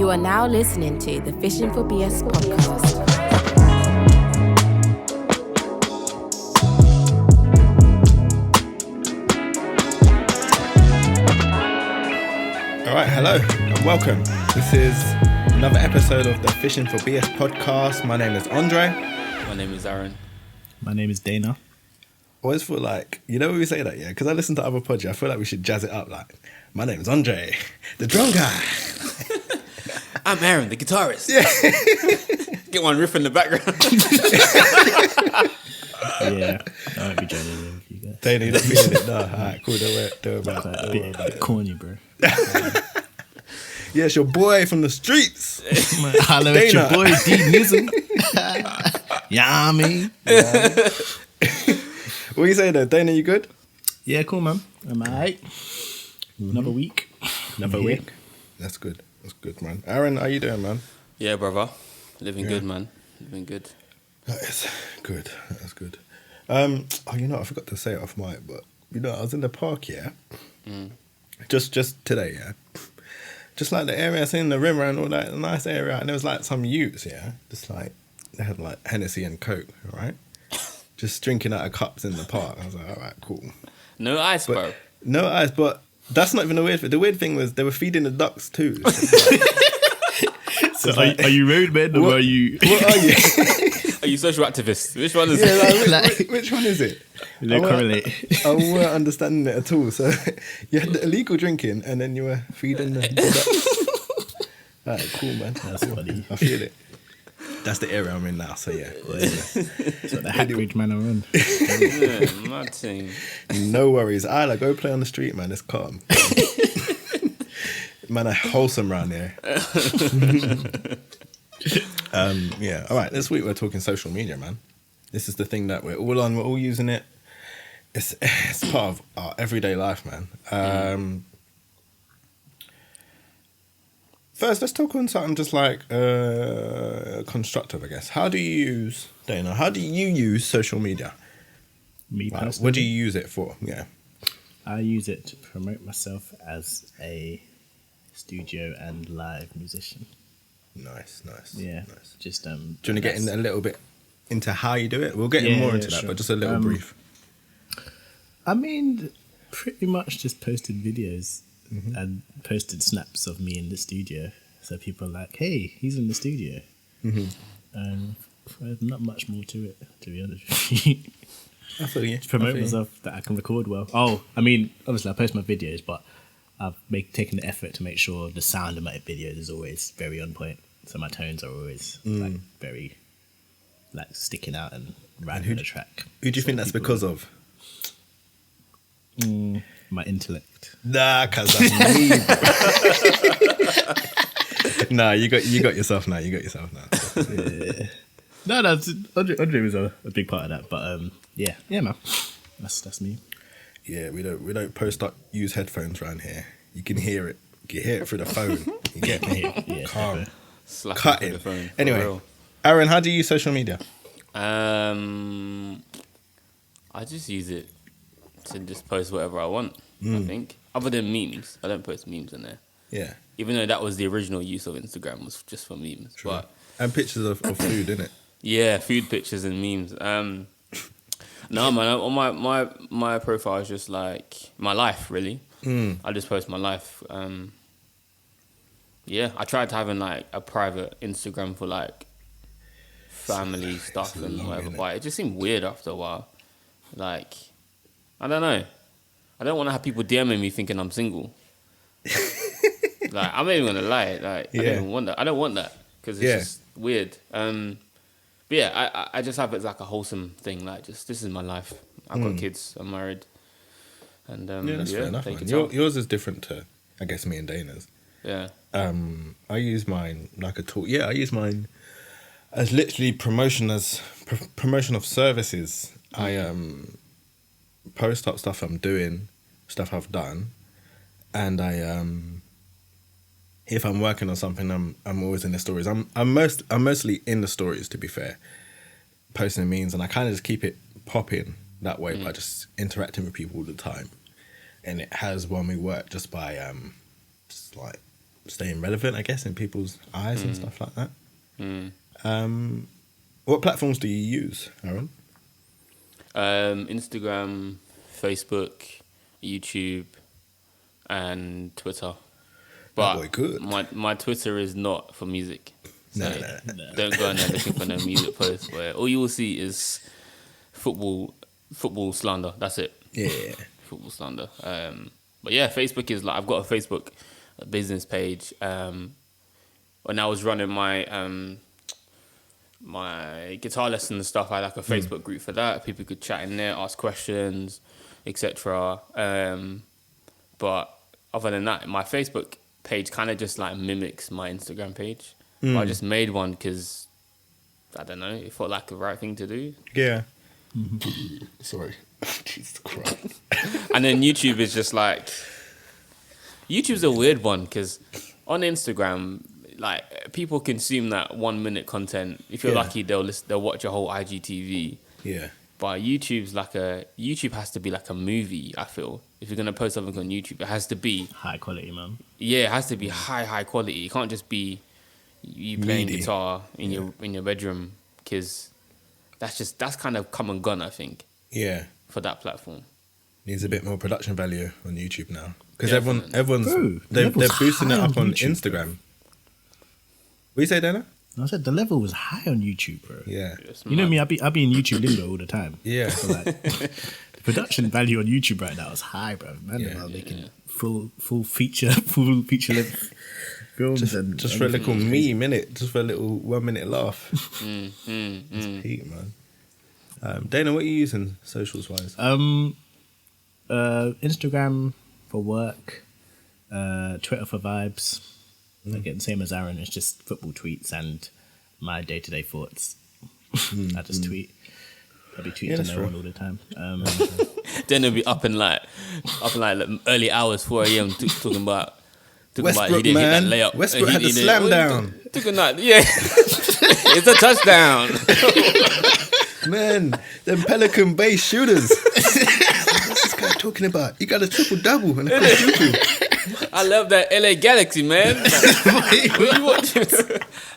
You are now listening to the Fishing for BS podcast. All right, hello and welcome. This is another episode of the Fishing for BS podcast. My name is Andre. My name is Aaron. My name is Dana. I always feel like, you know when we say that, yeah? Because I listen to other podcasts, I feel like we should jazz it up like, my name is Andre, the drum guy. I'm Aaron, the guitarist. Yeah. Get one riff in the background. Yeah, I might be joining in with you guys. Dana, you're not feeling it? No, all right, cool, don't worry about Like, it. a bit corny, bro. Yeah, it's your boy from the streets. Hello, it's your boy, D Nizzle. Yeah, I mean. What you saying though? Dana, you good? Yeah, cool, man. I'm alright. Another week. Another week. That's good. That's good, man. Aaron, how you doing, man? Yeah, brother. Living good, man. Living good. That is good. That's good. Oh, you know, I forgot to say it off mic, but you know, I was in the park, yeah. Just today, yeah. Just like the area, seeing the river and all that, nice area, and there was like some youths, yeah. Just like they had like Hennessy and Coke, right? Just drinking out of cups in the park. I was like, all right, cool. No ice, bro. No ice, but that's not even the weird thing. The weird thing was they were feeding the ducks too. So are you roadmen or are you... What are you? Are you social activists? Which one is Yeah, it? like, which one is it? They correlate. I weren't understanding it at all. So you had the illegal drinking and then you were feeding the ducks. All right, cool, man. That's funny. I feel it. That's the area I'm in now, so yeah. So the Hackbridge man are on. Yeah, my team. No worries. Isla, go play on the street, man. It's calm. Man, are wholesome around here. Yeah. All right. This week we're talking social media, man. This is the thing that we're all on. We're all using it. It's part of our everyday life, man. First, let's talk on something just like constructive, I guess. How do you use, Dana? How do you use social media? Me Like, personally, what do you use it for? Yeah. I use it to promote myself as a studio and live musician. Nice. Yeah, Nice. just Do you want to get in a little bit into how you do it? We'll get more into that, sure. but just a little brief. I mean, pretty much just posted videos and posted snaps of me in the studio. So people are like, hey, he's in the studio. And there's not much more to it, to be honest with you. I feel you. To promote I feel you. myself that I can record well. Oh, I mean, obviously I post my videos, but I've taken the effort to make sure the sound of my videos is always very on point. So my tones are always like very like sticking out and right on the track. Who do you think that's because of? My intellect. Nah, cause that's me. Nah, you got yourself now. You got yourself now. Yeah. No, that's Andre was a big part of that. But yeah, man, that's me. Yeah, we don't post up use headphones around here. You can hear it. You can hear it through the phone. You get me? Yeah, Calm. Slapping Cut through it. the phone. For Anyway, real. Aaron, how do you use social media? I just use it to just post whatever I want, I think. Other than memes. I don't post memes in there. Yeah. Even though that was the original use of Instagram, was just for memes. True. But And pictures of food, innit? yeah, food pictures and memes. No, man, on my profile is just like my life, really. I just post my life. Yeah, I tried to have like a private Instagram for like family stuff and long, whatever, innit? but it just seemed weird after a while. Like, I don't know. I don't want to have people DMing me thinking I'm single. Like, I'm not even gonna lie. Like, Yeah. I don't even want that. I don't want that because it's just weird. But yeah, I just have it as like a wholesome thing. Like, just this is my life. I've got kids. I'm married. And Yeah, that's fair enough, take man. it out. Yours is different to, I guess, me and Dana's. Yeah. I use mine like a tool. Yeah, I use mine as literally promotion of services. I post up stuff I'm doing, stuff I've done, and I if I'm working on something, I'm always in the stories. I'm mostly in the stories, to be fair, posting memes, and I kind of just keep it popping that way by just interacting with people all the time, and it has won me work just by just like staying relevant, I guess, in people's eyes and stuff like that. Mm. What platforms do you use, Aaron? Instagram, Facebook, YouTube, and Twitter. But boy, good. my Twitter is not for music. So No. don't go in there looking for no music posts where all you will see is football slander. That's it. Yeah. Football slander. But yeah, Facebook is like, I've got a Facebook business page. When I was running my my guitar lesson and stuff, I had like a Facebook group for that. People could chat in there, ask questions, etc. But other than that, my Facebook page kind of just like mimics my Instagram page. But I just made one because, I don't know, it felt like the right thing to do. Yeah. Sorry. Jesus Christ. And then YouTube is just like, YouTube's a weird one because on Instagram, like, people consume that 1 minute content. If you're lucky, they'll watch a whole IGTV. Yeah. But YouTube has to be like a movie, I feel. If you're gonna post something on YouTube, it has to be High quality, man. yeah, it has to be high quality. It can't just be you playing Meaty. guitar in your bedroom, because that's kind of come and gone, I think, Yeah. for that platform. Needs a bit more production value on YouTube now. Because Definitely. everyone's Bro, they're levels boosting it high up on on YouTube, Instagram. What you say, Dana? I said the level was high on YouTube, bro. Yeah. It's You know mad. me, I be in YouTube lingo all the time. Yeah. So like, the production value on YouTube right now is high, bro. Man, Yeah. are making full feature length films and Just for a little everything. minute, just for a little 1 minute laugh. It's peak, man. Dana, what are you using socials wise? Instagram for work, Twitter for vibes. Again, same as Aaron. It's just football tweets and my day-to-day thoughts. I just tweet. I'll be tweeting that's to no true. one all the time. Then it'll be up in like early hours, 4 a.m. Talking about he Westbrook, didn't hit man. that layup. Westbrook He had the didn't- slam what down. Took a night, yeah. It's a touchdown. Man, them Pelican Bay shooters. What's this guy talking about? He got a triple-double and a quadruple. I love that LA Galaxy, man. Like, what you watching?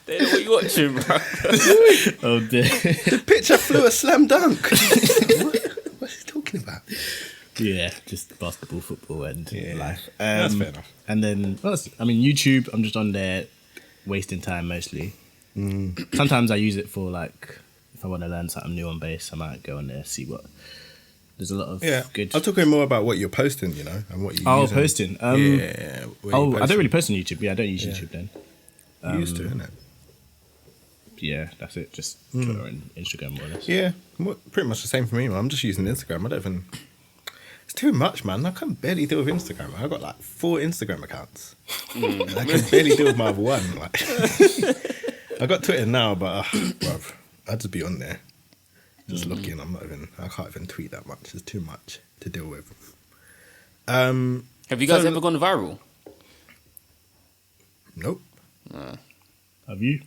What you watching, bro? Oh, dear. The pitcher flew a slam dunk. What's he talking about? Yeah, just basketball, football, and Yeah, life. that's fair enough. And then, YouTube, I'm just on there wasting time mostly. Sometimes I use it for like, if I want to learn something new on bass, I might go on there, see what. There's a lot of good. I'm talking more about what you're posting, you know, and what you're using. Posting. Yeah. where you I posting. don't really post on YouTube. Yeah, I don't use YouTube then. You used to, innit? Yeah, that's it. Just Twitter and Instagram, more or less. Yeah, pretty much the same for me, man. I'm just using Instagram. I don't even. It's too much, man. I can barely deal with Instagram. I've got like 4 Instagram accounts. And I can barely deal with my other one. Like, I got Twitter now, but bruv, I'd just be on there, just looking. I can't even tweet that much. It's too much to deal with. Have you guys So- ever gone viral? Nope. Have you?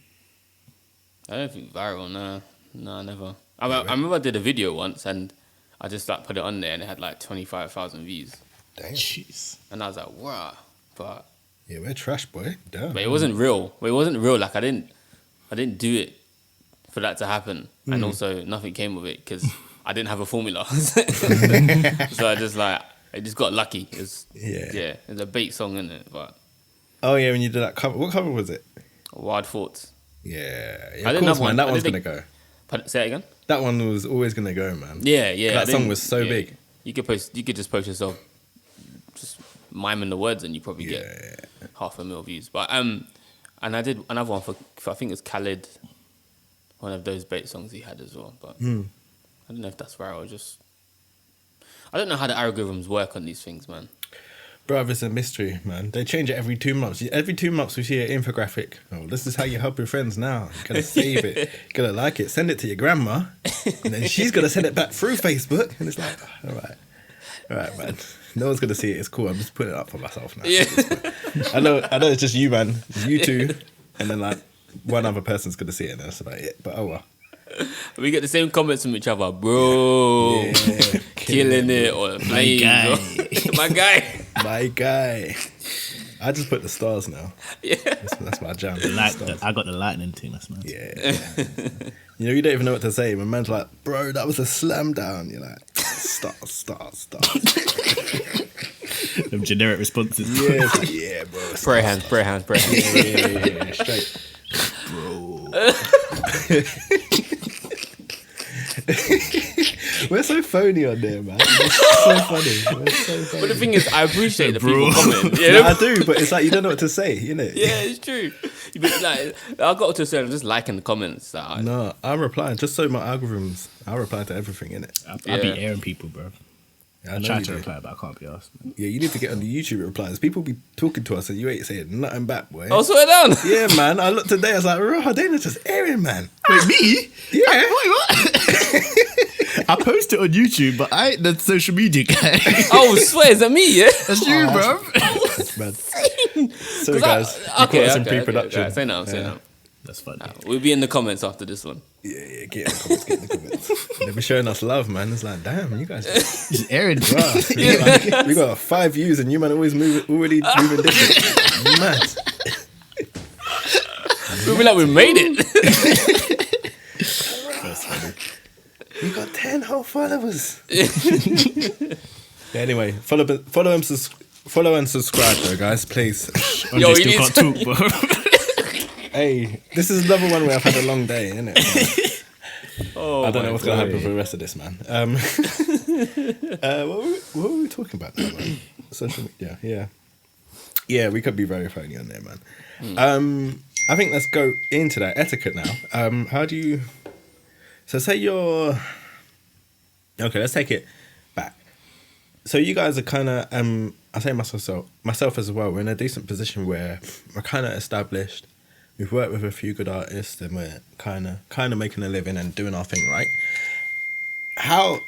I don't think viral. No, never. I remember I did a video once and I just like put it on there and it had like 25,000 views, Damn. Jeez. and I was like, wow. But Yeah, we're trash, boy. Damn. it wasn't real. It wasn't real. Like I didn't do it for that to happen, and also nothing came of it because I didn't have a formula. So I just got lucky. It's it's a bait song, isn't it? But Oh yeah, when you did that cover, what cover was it? Wild Thoughts. Yeah, I of didn't course, have one. man. That I one's didn't gonna go. Say it again. That one was always gonna go, man. Yeah. That song was so big. You could just post yourself, just miming the words, and you probably get 500,000 views. But and I did another one for I think it's Khalid, one of those bait songs he had as well. But I don't know if that's viral. I don't know how the algorithms work on these things, man. Bruv, it's a mystery, man. They change it every 2 months. Every 2 months we see an infographic. Oh, this is how you help your friends now. You gotta save it. You gotta like it. Send it to your grandma. And then she's gonna send it back through Facebook. And it's like, all right, man. No one's gonna see it. It's cool. I'm just putting it up for myself now. Yeah. I know it's just you, man. It's you two. And then like one other person's gonna see it and that's about it. But oh well. We get the same comments from each other, bro. Yeah. Killing it or flames. guy. My guy. My guy. I just put the stars now. Yeah. That's my jam. I got the lightning thing. That's mad. Yeah. You know, you don't even know what to say. My man's like, bro, that was a slam down. You're like, stars. Them generic responses. Yeah, it's like, yeah, bro. Spray hands. Yeah, straight. Bro. We're so phony on there, man. It's so funny. We're so funny. But the thing is, I appreciate the people comment. Yeah, I do, but it's like you don't know what to say, innit? Yeah, it's true. But like, I got to a certain, just liking the comments. Like, No, I'm replying just so my algorithms. I reply to everything, innit? I be airing people, bro. I I know try you to do. reply, but I can't be asked. Man. Yeah, you need to get on the YouTube replies. People be talking to us and you ain't saying nothing back, boy. oh, slow it down. Yeah, man. I looked today. I was like, "Raw, Dana's just airing, man." Wait, me? Yeah. Wait, what? I post it on YouTube, but I ain't the social media guy. Oh, swear, is that me? Yeah. That's you, bro. That's mad. So, guys, Okay, in okay. pre-production. Say no. That's funny. We'll be in the comments after this one. Yeah, get in the comments. They be showing us love, man. It's like, damn, you guys. He's airing, bro. We got 5 views and you man already moving different. Mad. We'll be like, we made it. That's funny. We got 10 whole followers. Yeah, anyway, follow and subscribe, though, guys, please. Yo, They you still need can't talk, bro. Hey, this is another one where I've had a long day, innit? Oh, I don't know what's going to happen boy. for the rest of this, man. What were we talking about now, man? Social media, yeah. Yeah, we could be very phony on there, man. I think let's go into that etiquette now. How do you... So say you're... Okay, let's take it back. So you guys are kind of... I say myself as well, we're in a decent position where we're kind of established. We've worked with a few good artists and we're kind of making a living and doing our thing, right? How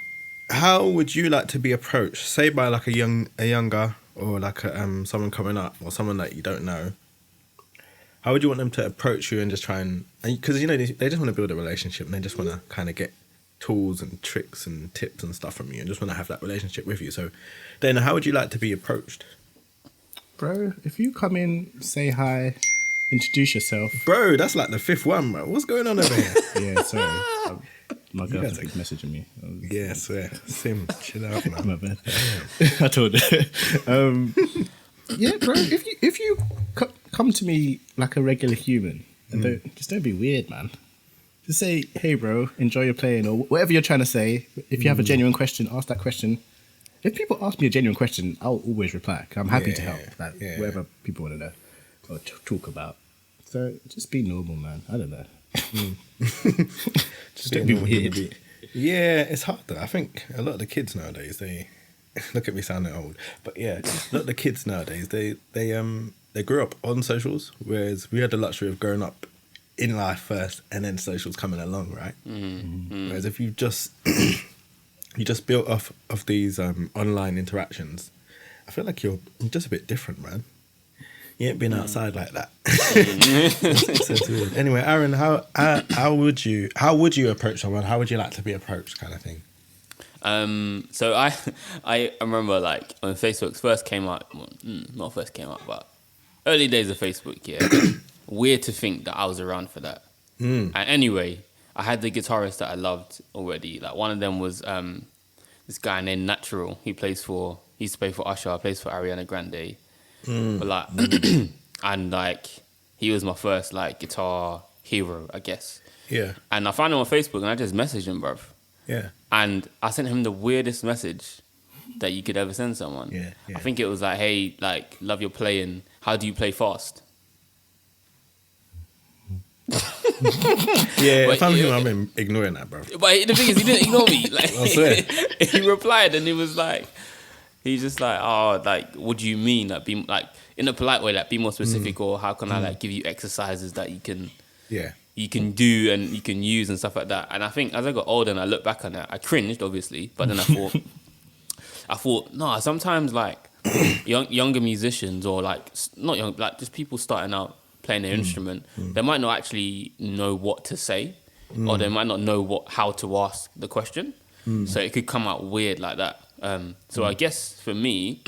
would you like to be approached, say by like a younger or like someone coming up or someone that you don't know? How would you want them to approach you and just try and because you know they just want to build a relationship and they just want to kind of get tools and tricks and tips and stuff from you and just want to have that relationship with you. So then how would you like to be approached? Bro, if you come in, say hi, introduce yourself. Bro, that's like the 5th one, bro. What's going on over here? Yeah, sorry. My guys girlfriend are- keeps messaging me. Yeah, I swear. Sim, chill out, man. My bad. I told her. Yeah, bro. If you come to me like a regular human, and don't be weird, man. Just say, "Hey, bro, enjoy your playing," or whatever you're trying to say. If you have a genuine question, ask that question. If people ask me a genuine question, I'll always reply. 'Cause I'm happy to help. Like yeah. whatever people want to know or talk about. So just be normal, man. I don't know. Just don't be weird. Yeah, it's hard though. I think a lot of the kids nowadays, they look at me sounding old, but yeah, a lot of the kids nowadays, they grew up on socials, whereas we had the luxury of growing up in life first and then socials coming along, right? Whereas if you just you just built off of these online interactions, I feel like you're just a bit different, man. You ain't been outside like that. So it's weird. Anyway, Aaron, how would you approach someone? How would you like to be approached, kind of thing? So I remember like when Facebook first came out, well, not first came out, but early days of Facebook. Yeah, weird to think that I was around for that. And anyway, I had the guitarist that I loved already. Like one of them was this guy named Natural. He used to play for Usher. Plays for Ariana Grande. But like, and like he was my first like guitar hero, I guess. Yeah. And I found him on Facebook and I just messaged him, bruv. Yeah. And I sent him the weirdest message that you could ever send someone. Yeah, yeah. I think it was like, hey, like, love your playing. How do you play fast? Yeah, But if I'm you- him, I'm ignoring that, bro. But the thing is, he didn't ignore me. Like, I swear. he replied and he was like, he's just like, oh, like, what do you mean? Like, be like in a polite way, like, be more specific, or how can I like give you exercises that you can do and you can use and stuff like that. And I think as I got older and I look back on that, I cringed, obviously, but then I thought, no, sometimes like younger musicians or like not young, like just people starting out playing their instrument, they might not actually know what to say, or they might not know how to ask the question. So it could come out weird like that. So I guess for me,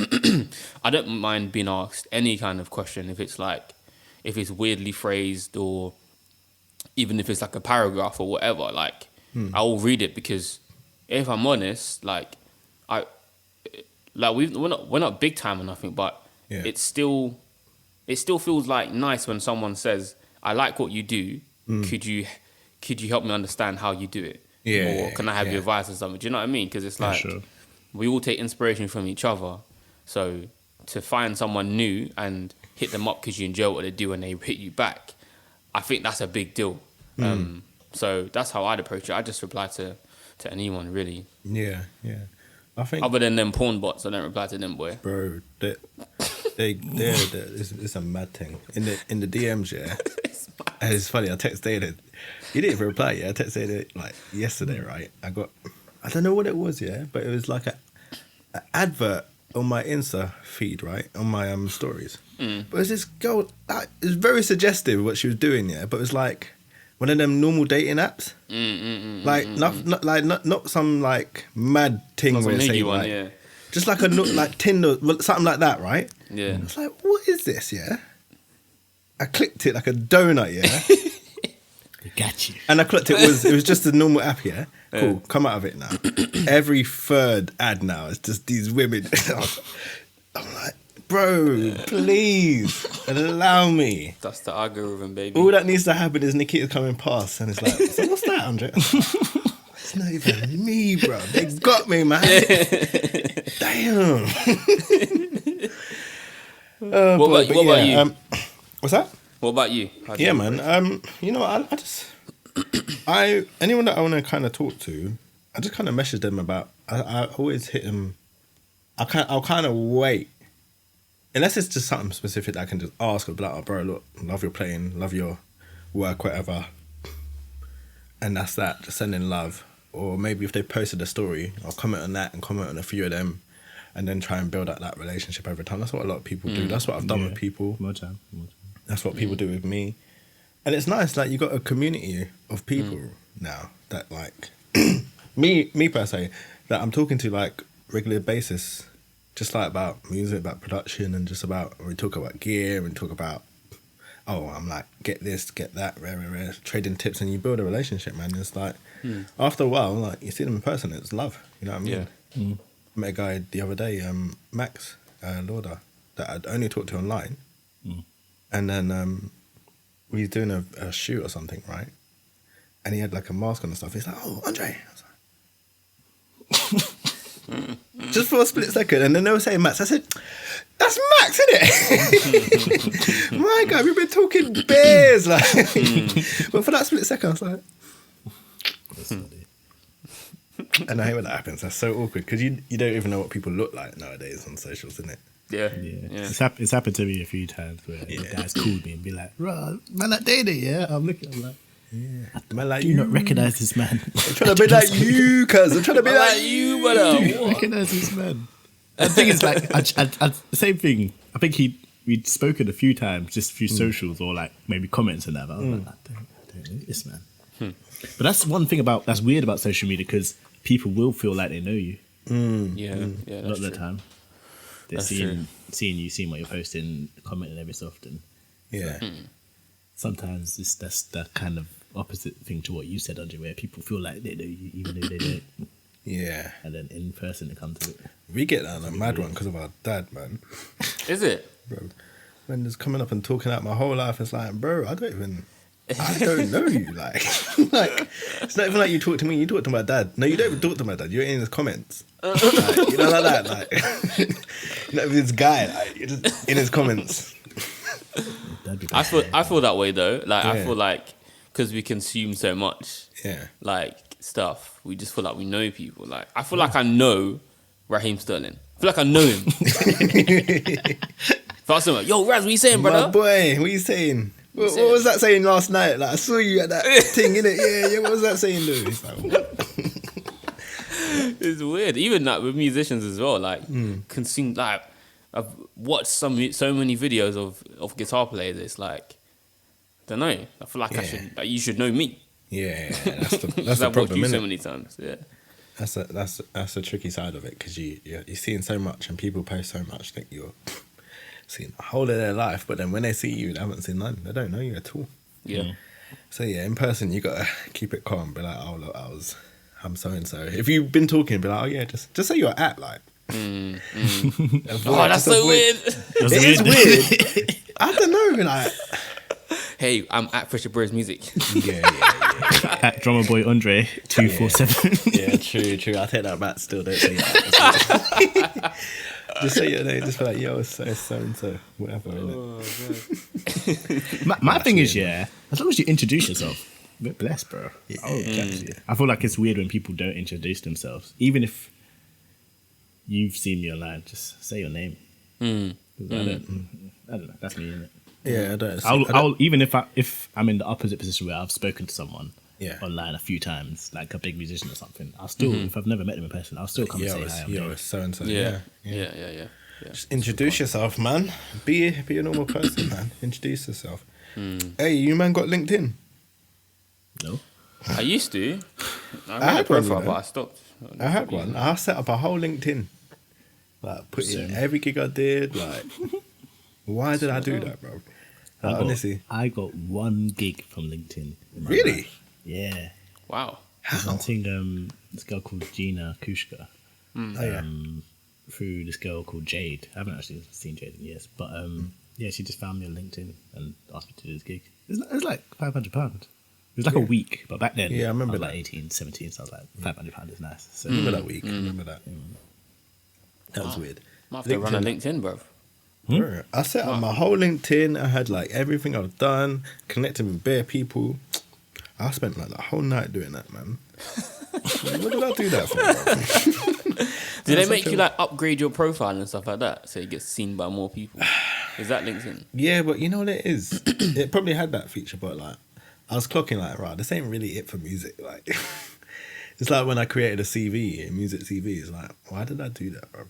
I don't mind being asked any kind of question if it's weirdly phrased or even if it's like a paragraph or whatever. Like I will read it because if I'm honest, we're not big time or nothing, but it still feels like nice when someone says, "I like what you do. Could you help me understand how you do it? Or can I have your advice or something?" Do you know what I mean? Because it's like we all take inspiration from each other. So to find someone new and hit them up because you enjoy what they do and they hit you back, I think that's a big deal. So that's how I'd approach it. I just reply to anyone really. Yeah. I think other than them porn bots, I don't reply to them, boy. Bro, it's a mad thing in the DMs. Yeah, it's funny. I text David. He didn't even reply. Yeah, I texted David like yesterday. Right, I don't know what it was. Yeah, but it was like an advert on my Insta feed. Right, on my stories. But it was this girl. It was very suggestive what she was doing. Yeah, but it was like one of them normal dating apps. Not some like mad thing Not where it's saying one, like, just like like Tinder, something like that, right? Yeah. I was like, what is this? Yeah. I clicked it like a donut. Yeah. They got you. And I clicked it was just a normal app. Yeah. Cool. Come out of it now. Every third ad now is just these women. I'm like, bro, please allow me. That's the algorithm, baby. All that needs to happen is Nikita coming past, and it's like, so what's that, Andre? It's not even me, bro. They got me, man. Damn. What about you? What's that? What about you? Yeah, man. Anyone that I want to kind of talk to, I just kind of message them about. I always hit them. I'll kind of wait. Unless it's just something specific that I can just ask or be like, "Oh, bro, look, love your playing, love your work, whatever." And that's that, just sending love. Or maybe if they posted a story, I'll comment on that and comment on a few of them and then try and build up that relationship over time. That's what a lot of people do. That's what I've done with people. More time. That's what people do with me. And it's nice, like, you got a community of people now that, like, me per se, that I'm talking to, like, regular basis, just, like, about music, about production, and just about, we talk about gear and talk about, I'm like, get this, get that, rare, trading tips, and you build a relationship, man. It's like, after a while, like, you see them in person, it's love. You know what I mean? Yeah. I met a guy the other day, Max Lauder, that I'd only talked to online. And then we was doing a shoot or something, right? And he had like a mask on and stuff. He's like, "Oh, Andre." I was like, just for a split second. And then they were saying Max. I said, "That's Max, isn't it?" My God, we've been talking bears. Like, but for that split second, I was like, That's funny. and I hate when that happens. That's so awkward because you don't even know what people look like nowadays on socials, isn't it? Yeah. It's happened to me a few times where the guys called me and be like, "Right, man, like dating, yeah." I'm like, Man, like "Do you not recognise this man?" I'm trying to be like you, cuz. I'm trying to be like you, Do brother. you recognise this man? And the thing is, like, I the same thing. I think we'd spoken a few times, just a few socials or like maybe comments and that. But I was like, I don't know this man. But that's one thing that's weird about social media, because people will feel like they know you. Yeah, A that's lot of the true. time. They're That's seeing you, seeing what you're posting, commenting every so often. Yeah. Sometimes that's the kind of opposite thing to what you said, Andre, where people feel like they know you even though they don't. Yeah. And then in person it comes to it. We get that on a mad one because of our dad, man. Is it? Bro, when there's coming up and talking out my whole life, it's like, bro, I don't know you. Like, it's not even like you talk to me, you talk to my dad. No, you don't even talk to my dad. You're in his comments. Like, you know, like that. Like, you know, this guy, like, you're just in his comments. I feel that way though. Like I feel like because we consume so much, like stuff, we just feel like we know people. Like I feel like I know Raheem Sterling. I feel like I know him. If I was like, "Yo, Raz, what you saying, brother?" My boy, what you saying? What was that saying last night? Like, I saw you at that thing, innit? Yeah, what was that saying, dude? It's like, what? It's weird. Even like with musicians as well. Like consume. Like I've watched so many videos of guitar players. It's like, I don't know. I feel like I should. Like, you should know me. Yeah, that's the I've watched problem, you so innit? many times. Yeah. That's a tricky side of it, because you're seeing so much and people post so much that you're seeing the whole of their life, but then when they see you, they haven't seen none. They don't know you at all. Yeah. So yeah, in person you gotta keep it calm. Be like, oh look, I'm so and so. If you've been talking, be like, oh yeah, just say you're at like. Oh, Avoid- that's just so avoid- weird. It is weird. I don't know, like. Hey, I'm at Fisher Bros Music. Yeah. At Drummer Boy Andre 247. Yeah, true. I take that back. Still don't say that. Just say your name. Just be like, yo, it's so and so, whatever. Innit? My thing is, yeah, as long as you introduce yourself, we're blessed, bro. I'll chat to you. I feel like it's weird when people don't introduce themselves, even if you've seen me online. Just say your name. 'Cause I don't know. That's me, innit? Yeah, I don't. I'll even if I'm in the opposite position where I've spoken to someone Yeah. online a few times, like a big musician or something, I'll still, if I've never met them in person, I'll still come and say hi. I'm Yo, Dave. it's so and so. Yeah. Yeah. Just introduce yourself, man. Be a normal person, man. Introduce yourself. Hey, you man got LinkedIn? No, I used to. I had had a one, profile, you know. but I stopped. I had one. I set up a whole LinkedIn. Like, put in every gig I did. Like, why did I do that, bro? Honestly. I got one gig from LinkedIn. in my Really? life. Yeah. Wow. I think this girl called Gina Kushka. Oh, yeah. Through this girl called Jade. I haven't actually seen Jade in years, but yeah, she just found me on LinkedIn and asked me to do this gig. It was like £500. It was like a week, but back then Yeah, I remember was like that. 18, 17, so I was like, £500 is nice. So Remember that week? Remember that? That was weird. Might have to run a LinkedIn, bro. Bro, I set up my whole LinkedIn. I had like everything I've done, connected with bare people. I spent like the whole night doing that, man. What did I do that for, bro? Do they make you like upgrade your profile and stuff like that so it gets seen by more people? Is that LinkedIn? Yeah, but you know what it is? It probably had that feature, but like I was clocking like, right, this ain't really it for music. Like it's like when I created a CV, a music CV. It's like, why did I do that, bro?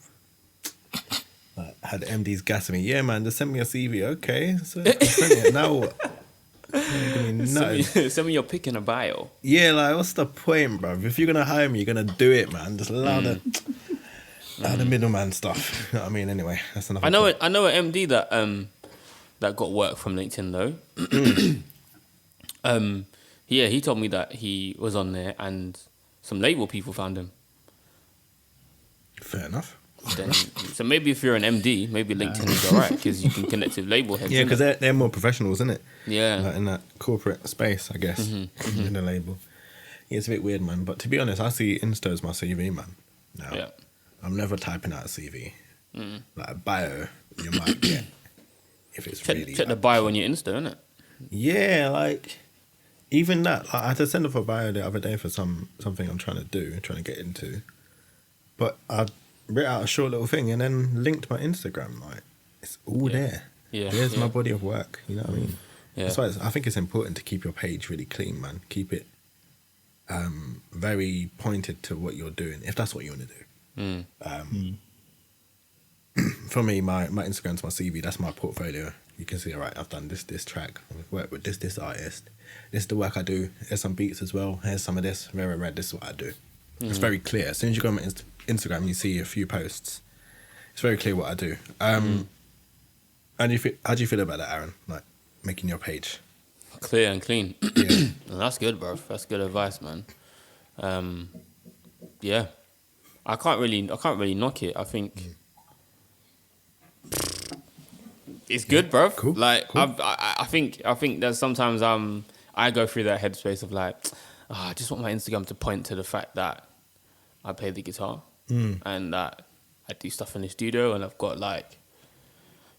Like, I had MDs gassing me. Yeah, man, just send me a CV. Okay, so I sent it. Now what? Send me your pick in a bio. Yeah, like what's the point, bro? If you're gonna hire me, you're gonna do it, man. Just allow the middleman stuff. You know what I mean? Anyway, that's another. I know an MD that got work from LinkedIn though. He told me that he was on there and some label people found him. Fair enough. Then, so maybe if you're an MD, maybe LinkedIn is alright because you can connect with label heads. Yeah, innit? because they're more professionals, isn't it? Yeah. Like in that corporate space, I guess, in the label. Yeah, it's a bit weird, man. But to be honest, I see Insta as my CV, man. Now, Yeah. I'm never typing out a CV. Like a bio, you might get if it's really. Check the bio on your Insta, innit? Yeah, like even that. Like, I had to send off a bio the other day for something I'm trying to get into. But I wrote out a short little thing and then linked my Instagram. Like it's all there. Yeah, There's yeah. my body of work. You know what I mean? Yeah. That's why I think it's important to keep your page really clean, man. Keep it very pointed to what you're doing, if that's what you want to do. For me, my Instagram's my CV. That's my portfolio. You can see, all right, I've done this track. I've worked with this artist. This is the work I do. Here's some beats as well. Here's some of this. Very red. This is what I do. It's very clear. As soon as you go on my Instagram, you see a few posts. It's very clear what I do. And how do you feel about that, Aaron? Like making your page Clear and clean. Yeah. That's good, bro. That's good advice, man. Yeah, I can't really knock it. I think it's good, bro. Cool, Like cool. I think that sometimes I go through that headspace of like, I just want my Instagram to point to the fact that I play the guitar and that I do stuff in the studio and I've got like,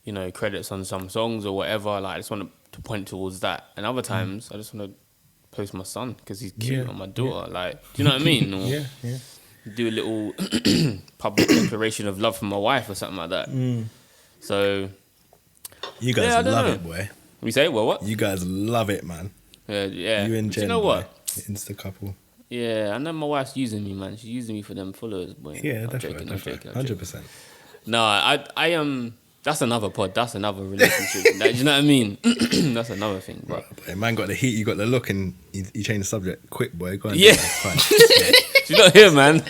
you know, credits on some songs or whatever. Like I just want to point towards that. And other times I just want to post my son because he's cute, Yeah, or my daughter. Like, do you know what I mean? Or Yeah. do a little public declaration of love for my wife or something like that. So You guys Yeah, I don't love know. it, boy. we say, well, what? You guys love it, man. Yeah. You and But Jen, you know boy. what? Insta couple. Yeah, I know my wife's using me, man. She's using me for them followers, boy. Yeah, I'm definitely. joking, I'm joking. 100%. No, I that's another pod. That's another relationship. Like, do you know what I mean? That's another thing, bro. Boy, man got the heat, you got the look, and you change the subject quick, boy. Go on. Yeah. It's fine. She's not here, man.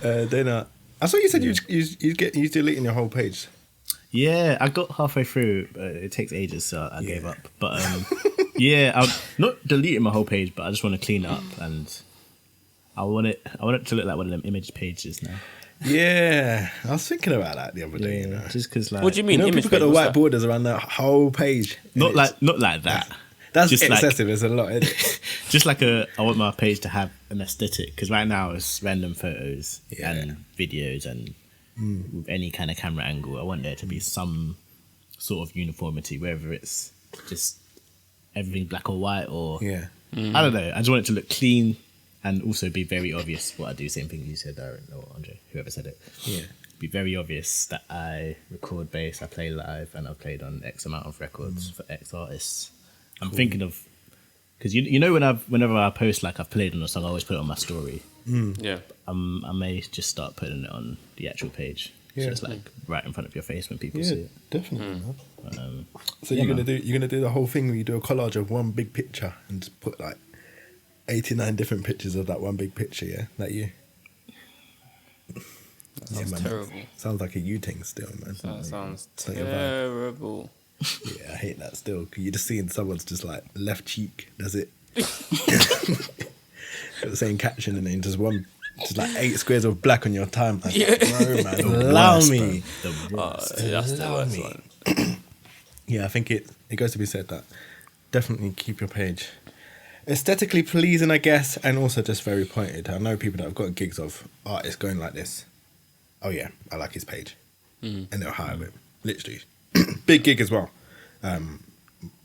Then I saw you said you deleting your whole page. Yeah, I got halfway through. It takes ages, so I gave up. But yeah, I'm not deleting my whole page, but I just want to clean it up, and I want it to look like one of them image pages now. Yeah, I was thinking about that the other day. Yeah, You know, just because like What do you mean? you know image people got the page? white What's borders around the whole page. not like that. That's just excessive. It's a lot. Isn't it? Just like I want my page to have an aesthetic, because right now it's random photos and videos and with any kind of camera angle. I want there to be some sort of uniformity, whether it's just everything black or white or Yeah. I don't know. I just want it to look clean and also be very obvious what I do. Same thing you said, Darren or Andre, whoever said it. Yeah. Be very obvious that I record bass, I play live, and I've played on X amount of records for X artists. I'm thinking of, because you know whenever I post like I've played on a song, I always put it on my story. Yeah. I may just start putting it on the actual page. Yeah. So it's like right in front of your face when people Yeah, see it. definitely. Man. So yeah, you're gonna do the whole thing where you do a collage of one big picture and just put like 89 different pictures of that one big picture. Yeah, that you. Sounds terrible. Sounds like a you thing still, man. That sounds It's not your vibe. terrible. Yeah, I hate that still. Cause you're just seeing someone's just like left cheek. Does it? Got the same caption and then just like 8 squares of black on your time. Like, bro, man, allow me. That's the worst one. Yeah, I think it goes to be said that definitely keep your page aesthetically pleasing, I guess, and also just very pointed. I know people that have got gigs of artists going like this. Oh yeah, I like his page, and they'll hire him. Literally, big gig as well.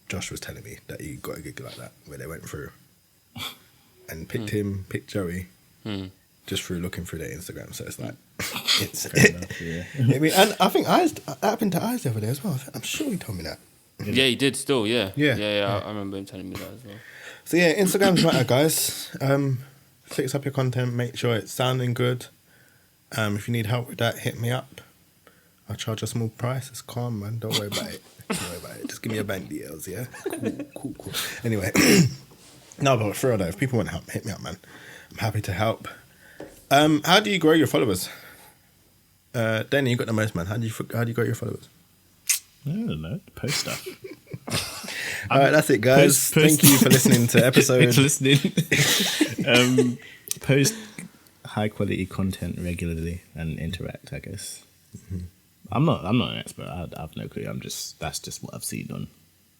Josh was telling me that he got a gig like that where they went through and picked Joey, just through looking through their Instagram. So it's like, it's. I mean, and I think that happened to Eyes the other day as well. I'm sure he told me that. Yeah, he did still, yeah. Yeah. I remember him telling me that as well. So yeah, Instagram's matter, guys. Fix up your content, make sure it's sounding good. If you need help with that, hit me up. I'll charge a small price. It's calm, man. Don't worry about it. Just give me your bank details, yeah? Cool. Anyway. No, but for real though, if people want help, hit me up, man. I'm happy to help. How do you grow your followers? Danny, you got the most, man. How do you grow your followers? I don't know. Post stuff. All right, that's it, guys. Post. Thank you for listening to episode. Thanks for listening. Post high quality content regularly and interact, I guess. I'm not an expert. I have no clue. That's just what I've seen on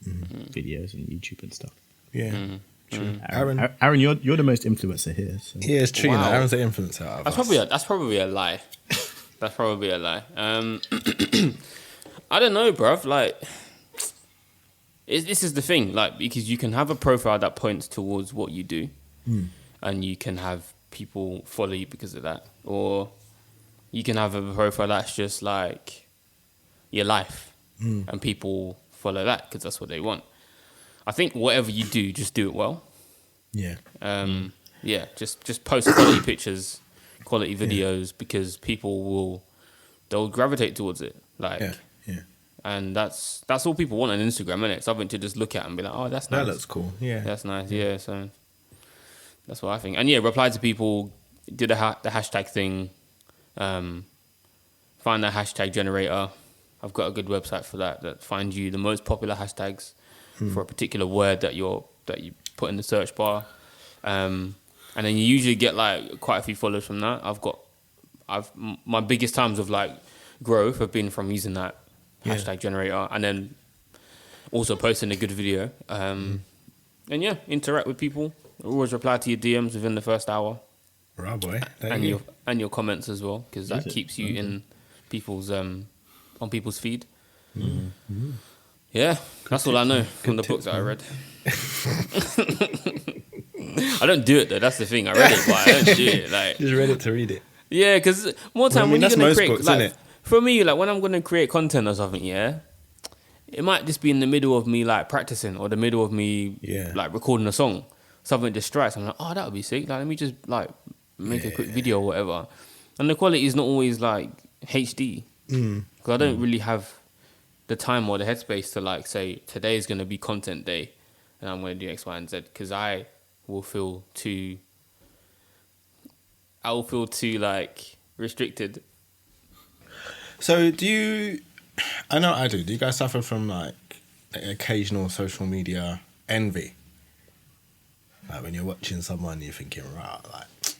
videos and YouTube and stuff. Yeah. True. Aaron, you're the most influencer here. So. Yeah, it's true. Wow. You know, Aaron's the influencer out of That's us. probably a lie. That's probably a lie. I don't know, bruv. Like, this is the thing. Like, because you can have a profile that points towards what you do, and you can have people follow you because of that, or you can have a profile that's just like your life, and people follow that because that's what they want. I think whatever you do, just do it well. Yeah. Yeah, just post quality pictures, quality videos, because they'll gravitate towards it. Like, Yeah. and that's all people want on Instagram, isn't it? Something to just look at and be like, oh, that's nice. That looks cool. Yeah. That's nice. Yeah, so that's what I think. And yeah, reply to people, do the hashtag thing, find that hashtag generator. I've got a good website for that finds you the most popular hashtags for a particular word that you put in the search bar. And then you usually get like quite a few followers from that. My biggest times of like growth have been from using that hashtag generator, and then also posting a good video. And yeah, interact with people. Always reply to your DMs within the first hour. Right, boy. And your comments as well, because that keeps you in people's on people's feed. Yeah, that's all I know from the books that I read. I don't do it though. That's the thing. I read it, but I don't do it. Like, just read it to read it. Yeah, because more time when that's you're gonna most create, books, like, isn't it? for me, like when I'm gonna create content or something, yeah, it might just be in the middle of me like practicing, or the middle of me like recording a song. Something just strikes. I'm like, oh, that would be sick. Like, let me just like make a quick video or whatever. And the quality is not always like HD, because I don't really have the time or the headspace to like say today is gonna be content day, and I'm gonna do X, Y, and Z. Because I will feel too. I will feel too like restricted. So do you? I know I do. Do you guys suffer from like occasional social media envy? Like when you're watching someone, you're thinking, right, like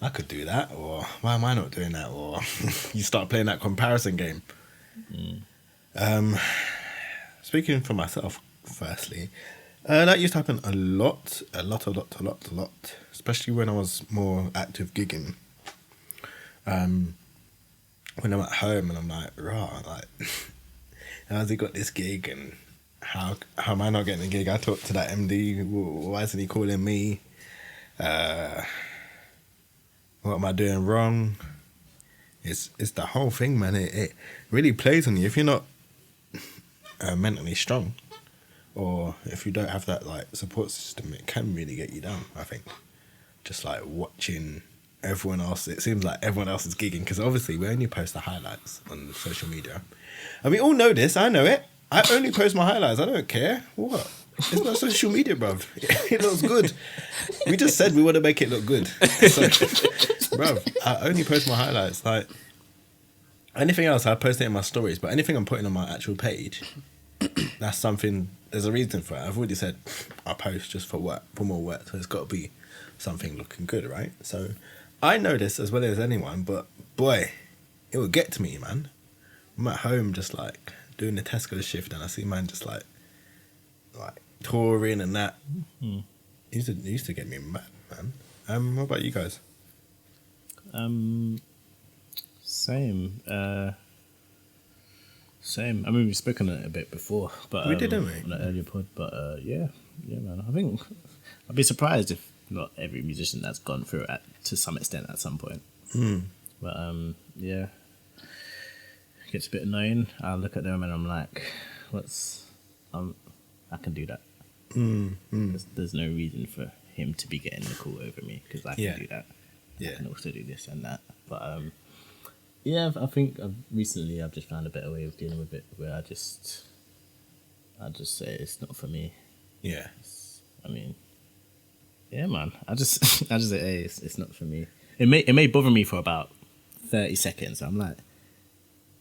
I could do that, or why am I not doing that? Or you start playing that comparison game. Speaking for myself, firstly, that used to happen a lot, especially when I was more active gigging. When I'm at home and I'm like, rah, like, how's he got this gig and how am I not getting a gig? I talked to that MD, why isn't he calling me? What am I doing wrong? It's the whole thing, man. It really plays on you if you're not mentally strong, or if you don't have that like support system. It can really get you down, I think. Just like watching everyone else, it seems like everyone else is gigging, because obviously we only post the highlights on social media, and we all know this. I know it. I only post my highlights. I don't care what. It's not social media, bruv. It looks good. We just said we want to make it look good. So, bruv, I only post my highlights. Like anything else, I post it in my stories. But anything I'm putting on my actual page, that's something. There's a reason for it. I've already said I post just for work, for more work. So it's got to be something looking good, right? So I know this as well as anyone. But boy, it will get to me, man. I'm at home just like doing the Tesco shift, and I see man just like touring and that. It used to get me mad, man. What about you guys? Same. Same. I mean, we've spoken on it a bit before, but We did, didn't we? On an earlier pod, but yeah, man. I think I'd be surprised if not every musician that's gone through it to some extent at some point. But yeah, it gets a bit annoying. I look at them and I'm like, I can do that. There's no reason for him to be getting the call over me, because I can do that. Yeah. I can also do this and that. But yeah, I think recently I've just found a better way of dealing with it, where I just say it's not for me. Yeah. I mean, yeah, man. I just say, hey, it's not for me. It may bother me for about 30 seconds. I'm like,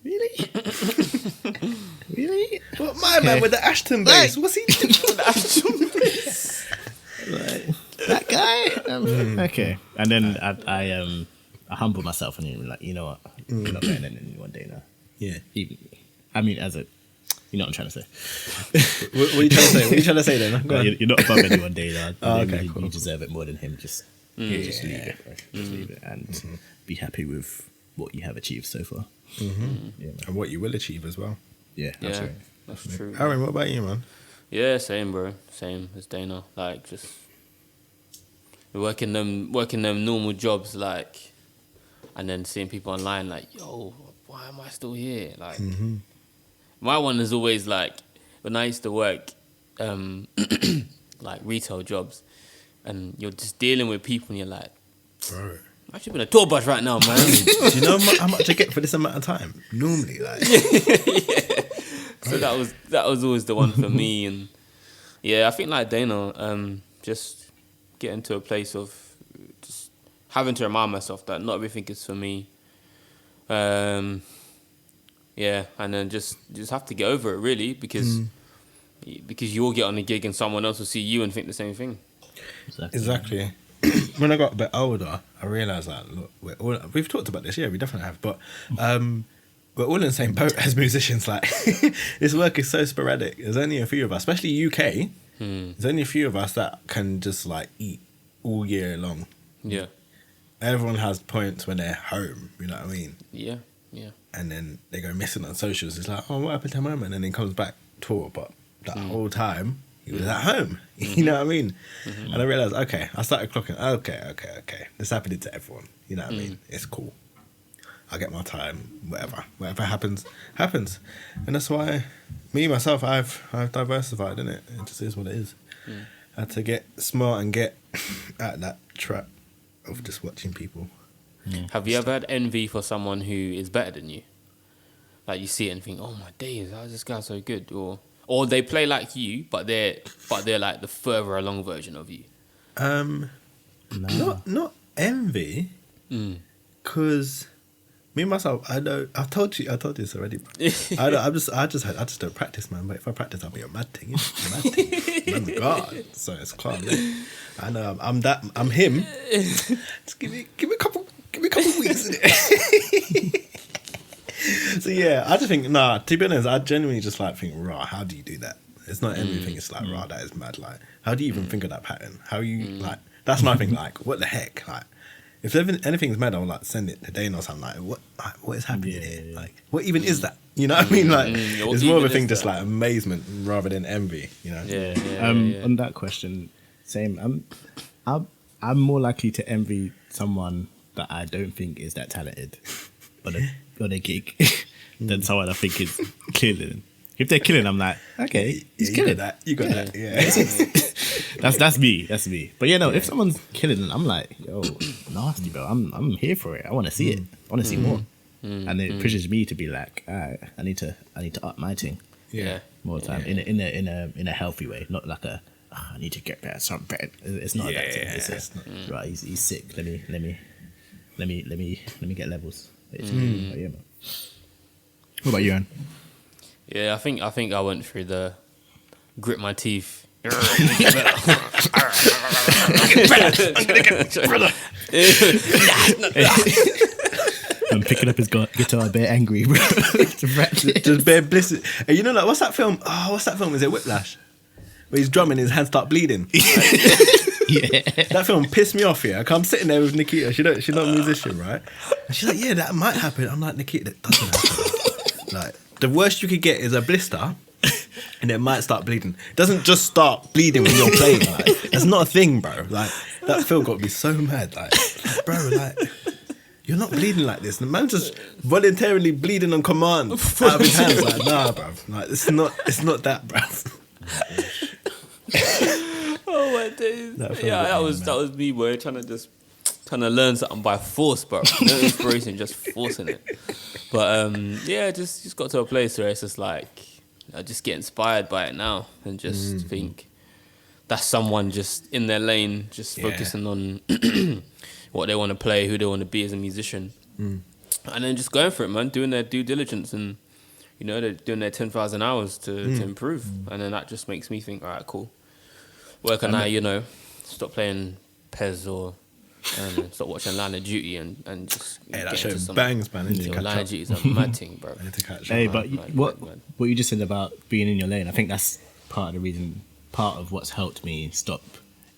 really? Really? What my man with the Ashton bass? What's he doing with the Ashton bass? Like, that guy? Okay. And then I humble myself and I'm like, you know what? You're not better than anyone day now. Yeah. I mean, you know what I'm trying to say. What are you trying to say? What are you trying to say then? Go on. You're not above anyone day now. Okay, cool. You deserve it more than him. Just leave it. Bro. Just leave it and be happy with what you have achieved so far. Yeah, man. And what you will achieve as well. Yeah, Yeah, absolutely. that's true. Aaron, what about you, man? Yeah, same, bro. Same as Dana. Like, just working them normal jobs, like, and then seeing people online, like, yo, why am I still here? Like, my one is always like, when I used to work, like retail jobs, and you're just dealing with people, and you're like, Bro. I should be in a tour bus right now, man. Do you know how much I get for this amount of time? Normally, like. So that was always the one for me, and yeah, I think like Dana, just getting to a place of just having to remind myself that not everything is for me. Yeah, and then just have to get over it, really, because you'll get on a gig and someone else will see you and think the same thing. Exactly. When I got a bit older, I realised that, look, we've talked about this, yeah, we definitely have, but we're all in the same boat as musicians. Like, this work is so sporadic. There's only a few of us, especially UK. There's only a few of us that can just like eat all year long. Yeah. Everyone has points when they're home, you know what I mean? Yeah. And then they go missing on socials. It's like, oh, what happened to him? And then he comes back tour, but that whole time he was at home. You know what I mean? And I realised, okay, I started clocking, okay. This happened to everyone. You know what I mean? It's cool. I get my time, whatever happens. And that's why myself, I've diversified, innit? It just is what it is. I had to get smart and get out of that trap of just watching people. Have you ever had envy for someone who is better than you? Like, you see it and think, oh my days, how is this guy so good? Or they play like you, but they're like the further along version of you. Not envy, because me and myself, I know I told you this already, bro. I just don't practice, man. But if I practice, I'll be a mad thing. Man, God. So it's calm. Man. I know I'm him. Just give me a couple weeks. So yeah, I just think to be honest, I genuinely just like think, raw, how do you do that? It's not everything. It's like, raw, that is mad. Like, how do you even think of that pattern? How you like? That's my thing. Like, what the heck? Like, if anything's mad, I'll like send it to Dane or something. Like, what is happening here? Yeah. Like, what even is that? You know what I mean? Like, it's more of a thing, just that? like amazement rather than envy. You know? Yeah. On that question, same. I'm more likely to envy someone that I don't think is that talented on a gig than someone I think is killing. If they're killing, I'm like, okay, he's killing. You got that. Yeah. That's me. But if someone's killing, then I'm like, yo, nasty, bro. I'm here for it. I want to see it. I want to see more. And it pushes me to be like, all right, I need to up my thing. Yeah. More time in a healthy way, not like I need to get better. Something better. It's not that thing. It's right. He's sick. Let me get levels. But yeah, man. What about you, Aaron? Yeah, I think I went through the grit my teeth. I'm picking up his guitar, bare angry, bro. Just bare bliss. And you know, like, what's that film? What's that film? Is it Whiplash? Where he's drumming, his hands start bleeding. Yeah. That film pissed me off. Yeah, I'm sitting there with Nikita. She's not a musician, right? And she's like, yeah, that might happen. I'm like, Nikita, that doesn't happen. Like, the worst you could get is a blister, and it might start bleeding. It doesn't just start bleeding when you're playing. Like, that's not a thing, bro. Like, that film got me so mad. Like, bro, like, you're not bleeding like this. The man's just voluntarily bleeding on command out of his hands. Like, nah, bro. Like, it's not that, bro. Oh my days! That was me, boy. Trying to learn something by force, bro. No inspiration, just forcing it. But just got to a place where it's just like I just get inspired by it now and just think that's someone just in their lane, just focusing on what they want to play, who they want to be as a musician, and then just going for it, man. Doing their due diligence and they're doing their 10,000 hours to improve, and then that just makes me think, all right, cool. Where can I stop playing Pez or stop watching Line of Duty and just that show bangs, man. Line of Duty is a mad thing, bro. Hey, but what you just said about being in your lane, I think that's part of what's helped me stop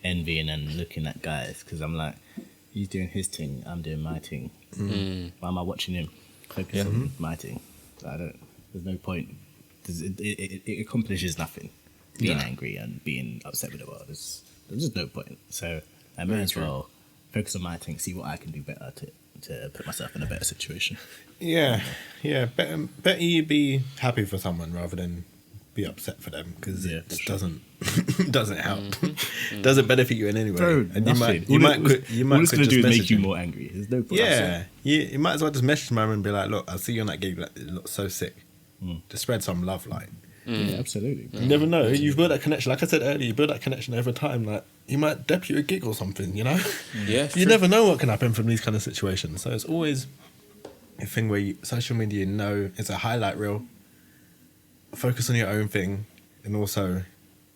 envying and looking at guys, because I'm like, he's doing his thing, I'm doing my thing. Why am I watching him focus on my thing? There's no point. It accomplishes nothing. Being angry and being upset with the world, there's just no point. So I may as well focus on my thing, see what I can do better to put myself in a better situation. Yeah. Better you be happy for someone rather than be upset for them, because it just doesn't help. Doesn't benefit you in any way. Bro, and nothing. you might all it's going to do is make you more angry. There's no point. Yeah, you might as well just message them and be like, look, I see you on that gig, like, it looks so sick. Just spread some love, like. Yeah, absolutely. Bro. You never know. You've built that connection. Like I said earlier, you build that connection over time. Like, you might debut a gig or something, you know? Yeah, you never know what can happen from these kind of situations. So it's always a thing where social media, it's a highlight reel. Focus on your own thing, and also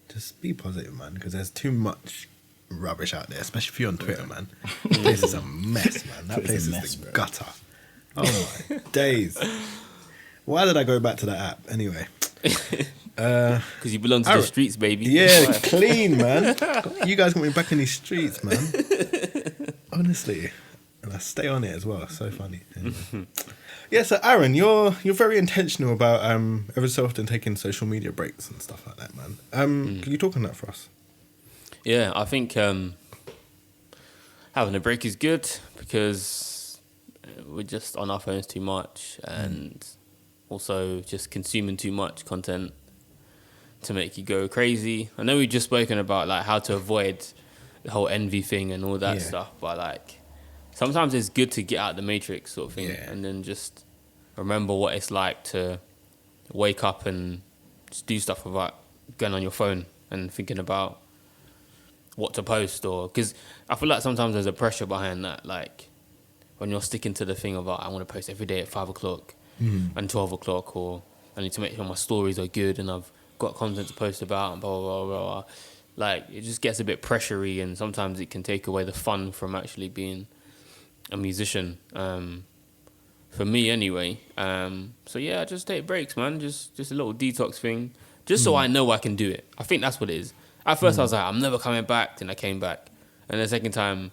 just be positive, man, because there's too much rubbish out there, especially if you're on Twitter, man. That place is a mess, man. That place is the gutter. Oh my days. Why did I go back to that app anyway? Because you belong to the streets, baby. Yeah, clean, man. You guys got me back in these streets, man. Honestly. And I stay on it as well. So funny. Anyway. Yeah, so Aaron, you're very intentional about every so often taking social media breaks and stuff like that, man. Can you talk on that for us? Yeah, I think having a break is good because we're just on our phones too much and also just consuming too much content to make you go crazy. I know we've just spoken about like how to avoid the whole envy thing and all that stuff, but like sometimes it's good to get out of the matrix sort of thing and then just remember what it's like to wake up and just do stuff without going on your phone and thinking about what to post, or because I feel like sometimes there's a pressure behind that, like when you're sticking to the thing of I want to post every day at 5:00 and 12:00, or I need to make sure my stories are good and I've got content to post about and blah blah blah blah. Like it just gets a bit pressury, and sometimes it can take away the fun from actually being a musician. For me anyway. So yeah, I just take breaks, man. Just a little detox thing, just so I know I can do it. I think that's what it is. At first I was like, I'm never coming back. Then I came back, and the second time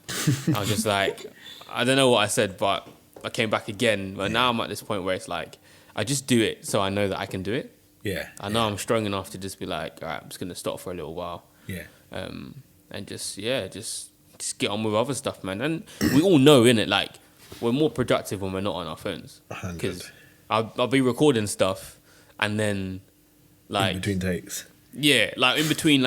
I was just like, I don't know what I said, but I came back again. But now I'm at this point where it's like I just do it so I know that I can do it. Yeah. I know I'm strong enough to just be like, all right, I'm just gonna stop for a little while. Yeah. And just get on with other stuff, man. And we all know, innit, like we're more productive when we're not on our phones. 100. Because I'll be recording stuff, and then like in between takes. Yeah, like in between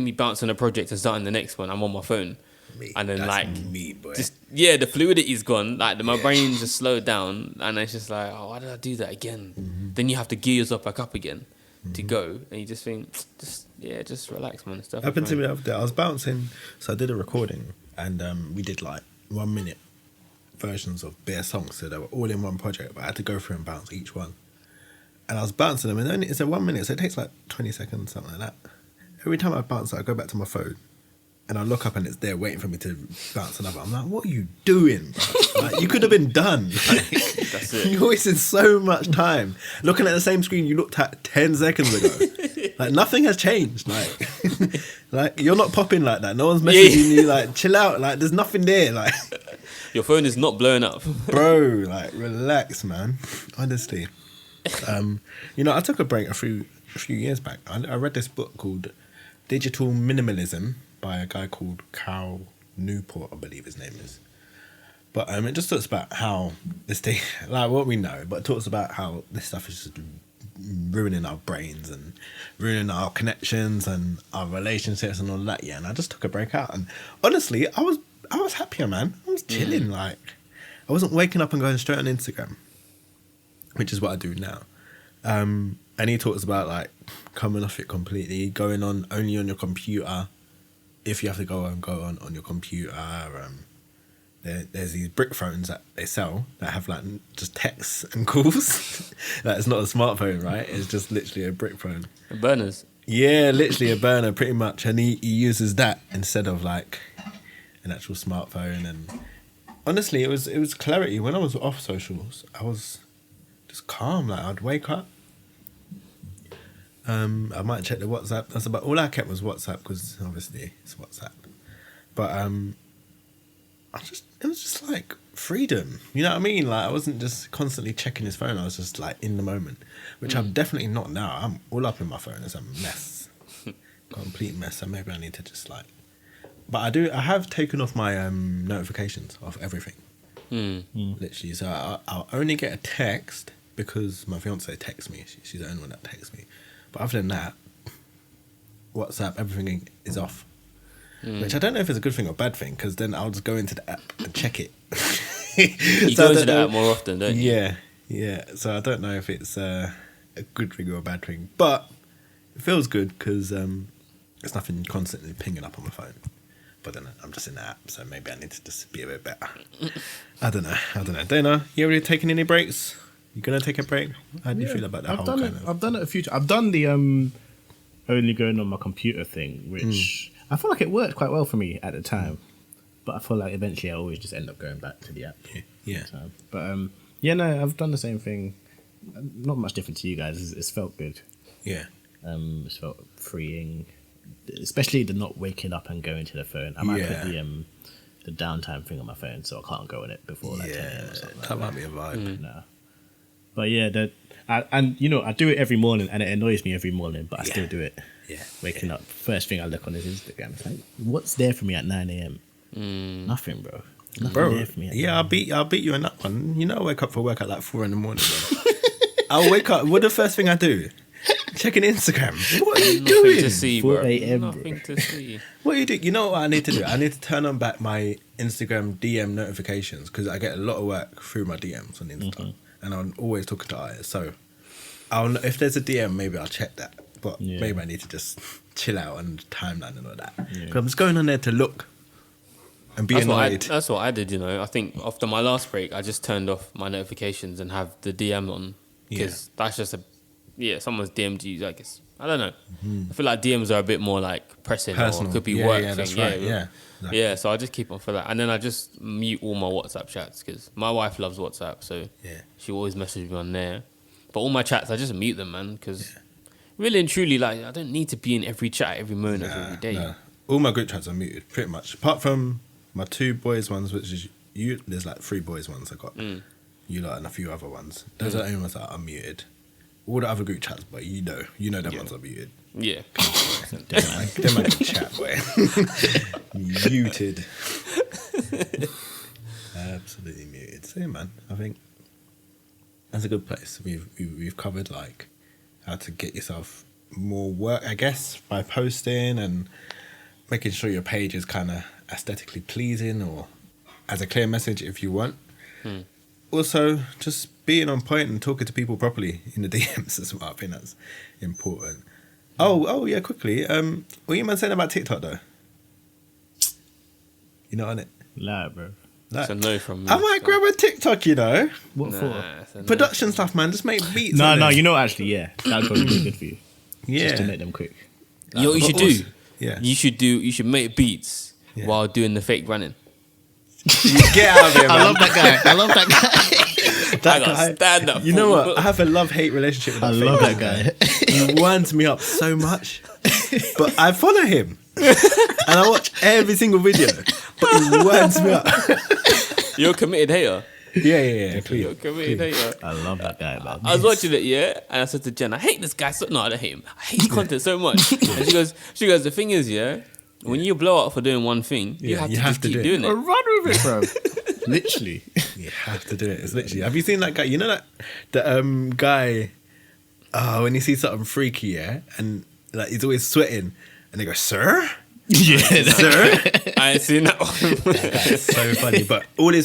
me bouncing a project and starting the next one, I'm on my phone. Me. And then That's like me, boy. just the fluidity's gone. Like my brain just slowed down, and it's just like, oh, why did I do that again? Then you have to gear yourself back up again to go, and you just think, just relax, man. Stuff Happened to me the other day. I was bouncing, so I did a recording, and we did like 1 minute versions of bare songs, so they were all in one project, but I had to go through and bounce each one. And I was bouncing them, and only it's a 1 minute, so it takes like 20 seconds, something like that. Every time I bounce, I go back to my phone, and I look up, and it's there waiting for me to bounce another. I'm like, what are you doing, bro? Like, you could have been done. Like, That's it. you wasted so much time looking at the same screen you looked at 10 seconds ago. Like, nothing has changed. Like, like you're not popping like that. No one's messaging you. Like, chill out. Like, there's nothing there. Like, Your phone is not blowing up. bro, like, relax, man. Honestly. I took a break a few years back. I read this book called Digital Minimalism by a guy called Cal Newport, I believe his name is. But it just talks about how this thing, like what we know, but it talks about how this stuff is just ruining our brains and ruining our connections and our relationships and all that. Yeah, and I just took a break out, and honestly, I was happier, man. I was chilling. Like, I wasn't waking up and going straight on Instagram, which is what I do now. And he talks about like coming off it completely, going on only on your computer. If you have to go on your computer, there's these brick phones that they sell that have like just texts and calls. Like, it's not a smartphone, right? It's just literally a brick phone. Burners. Yeah, literally a burner, pretty much. And he uses that instead of like an actual smartphone. And honestly, it was clarity. When I was off socials, I was just calm. Like, I'd wake up. I might check the WhatsApp. That's about all I kept was WhatsApp, because obviously it's WhatsApp. But it was just like freedom. You know what I mean? Like, I wasn't just constantly checking his phone. I was just like in the moment, which I'm definitely not now. I'm all up in my phone. It's a mess, complete mess. So maybe I need to just like. But I have taken off my notifications off everything. Literally, so I'll only get a text because my fiance texts me. She's the only one that texts me. But other than that, WhatsApp, everything is off. Which I don't know if it's a good thing or bad thing, because then I'll just go into the app and check it. You go into the app more often, don't you? Yeah. So I don't know if it's a good thing or a bad thing. But it feels good because there's nothing constantly pinging up on my phone. But then I'm just in the app, so maybe I need to just be a bit better. I don't know. Dana, you already taking any breaks? You gonna take a break? How do you feel about that whole kind of? I've done it a few times. I've done the only going on my computer thing, which I feel like it worked quite well for me at the time. But I feel like eventually I always just end up going back to the app. Yeah. But I've done the same thing. Not much different to you guys. It's felt good. Yeah. It's felt freeing, especially the not waking up and going to the phone. I might put the downtime thing on my phone, so I can't go on it before like 10 a.m. or something. That might be a vibe. No. But yeah, I do it every morning, and it annoys me every morning, but I still do it. Yeah. Waking up, first thing I look on is Instagram. It's like, what's there for me at 9 a.m? Nothing, bro. Nothing there for me. I'll beat you on that one. You know, I wake up for work at like 4 a.m. Bro. I'll wake up. What the first thing I do? Checking Instagram. What are you doing? Nothing to see, bro. 4 a.m. Nothing to see. What are you doing? You know what I need to do? I need to turn on back my Instagram DM notifications, because I get a lot of work through my DMs on Insta, and I'm always talking to Aya. So if there's a DM, maybe I'll check that. But Yeah. maybe I need to just chill out on the timeline and all that. Yeah. 'Cause I'm just going on there to look and be That's annoyed. that's what I did, you know. I think after my last break, I just turned off my notifications and have the DM on. Because that's just someone's DM'd you, I guess. I don't know. I feel like DMs are a bit more like pressing Personal. or could be Yeah, work yeah, thing. that's right, yeah. Exactly. Yeah, so I just keep on for that. And then I just mute all my WhatsApp chats because my wife loves WhatsApp. So Yeah. she always messages me on there. But all my chats, I just mute them, man. Because really and truly, like, I don't need to be in every chat every moment of every day. Nah. All my group chats are muted, pretty much. Apart from my 2 boys ones, which is you. There's like 3 boys ones I got. You lot and a few other ones. Those are the only ones that are muted. All the other group chats, but you know them ones are muted. Yeah. Them man can chat, boy. Muted. Absolutely muted. So yeah, man, I think that's a good place. We've covered like how to get yourself more work, I guess, by posting and making sure your page is kind of aesthetically pleasing or as a clear message if you want. Also, just being on point and talking to people properly in the DMs as well. I think that's important. Oh yeah, quickly. What you man saying about TikTok though? You not on it? Nah, bro. Like, It's a no from me. I might so- grab a TikTok, you know. What for? it's a no. Production stuff, man. Just make beats. No, on no, there. you know, actually, yeah. That'd probably be good for you. Yeah. Just to make them quick. You know what you should But do? also- yeah. You should make beats Yeah. while doing the fake running. Get out of here, man. I love that guy. I love that guy. I gotta stand up. You know for- what? I have a love-hate relationship with I that love fake that guy. He winds me up so much. But I follow him. And I watch every single video. But he winds me up. You're a committed hater. Yeah. You're a Clean. committed hater. I love that guy, man. I was watching it, yeah, and I said to Jen, I hate this guy so no, I don't hate him. I hate his content so much. And she goes, the thing is, yeah, when you blow up for doing one thing, you have to just keep doing Well, it. run with it, bro. Literally. You have to do it. It's literally. Have you seen that guy? You know that the guy. Oh, when you see something freaky, yeah, and like he's always sweating, and they go, "Sir, Yeah. sir." I ain't seen that one. That's so funny. But all he